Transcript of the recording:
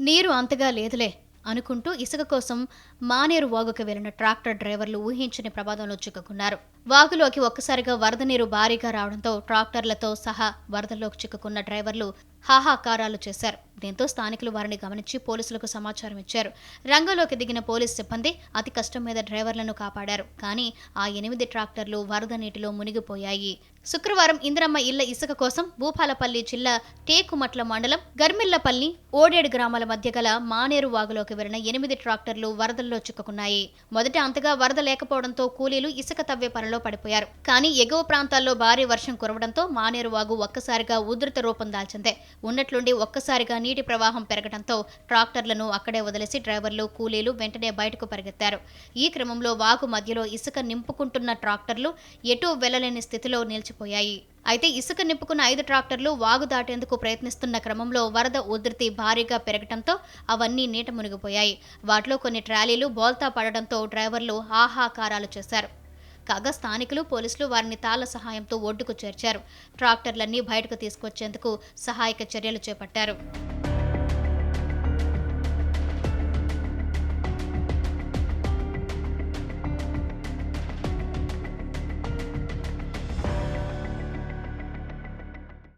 నీరు అంతగా లేదులే అనుకుంటూ ఇసుక కోసం మానేరు వాగుకు వెళ్లిన ట్రాక్టర్ డ్రైవర్లు ఊహించని ప్రమాదంలో చిక్కుకున్నారు. వాగులోకి ఒక్కసారిగా వరద నీరు భారీగా రావడంతో ట్రాక్టర్లతో సహా వరదలోకి చిక్కుకున్న డ్రైవర్లు హాహాకారాలు చేశారు. దీంతో స్థానికులు వారిని గమనించి పోలీసులకు సమాచారం ఇచ్చారు. రంగంలోకి దిగిన పోలీసు సిబ్బంది అతి కష్టం మీద డ్రైవర్లను కాపాడారు. కానీ ఆ 8 ట్రాక్టర్లు వరద నీటిలో మునిగిపోయాయి. శుక్రవారం ఇందిరమ్మ ఇళ్ల ఇసుక కోసం భూపాలపల్లి జిల్లా టేకుమట్ల మండలం గర్మిళ్లపల్లి, ఓడేడు గ్రామాల మధ్య గల మానేరు వాగులోకి వెళ్లిన 8 ట్రాక్టర్లు వరదల్లో చిక్కుకున్నాయి. మొదట అంతగా వరద లేకపోవడంతో కూలీలు ఇసుక తవ్వే పనిలో పడిపోయారు. కానీ ఎగువ ప్రాంతాల్లో భారీ వర్షం కురవడంతో మానేరు వాగు ఒక్కసారిగా ఉధృత రూపం దాల్చింది. ఉన్నట్లుండి ఒక్కసారిగా నీటి ప్రవాహం పెరగడంతో ట్రాక్టర్లను అక్కడే వదిలేసి డ్రైవర్లు, కూలీలు వెంటనే బయటకు పరిగెత్తారు. ఈ క్రమంలో వాగు మధ్యలో ఇసుక నింపుకుంటున్న ట్రాక్టర్లు ఎటూ వెళ్లలేని స్థితిలో నిలిచిపోయాయి. అయితే ఇసుక నింపుకున్న 5 ట్రాక్టర్లు వాగు దాటేందుకు ప్రయత్నిస్తున్న క్రమంలో వరద ఉధృతి భారీగా పెరగడంతో అవన్నీ నీట మునిగిపోయాయి. వాటిలో కొన్ని ట్రాలీలు బోల్తా పడడంతో డ్రైవర్లు హాహాకారాలు చేశారు. కాగా స్థానికులు, పోలీసులు వారిని తాళ్ల సహాయంతో ఒడ్డుకు చేర్చారు. ట్రాక్టర్లన్నీ బయటకు తీసుకొచ్చేందుకు సహాయక చర్యలు చేపట్టారు.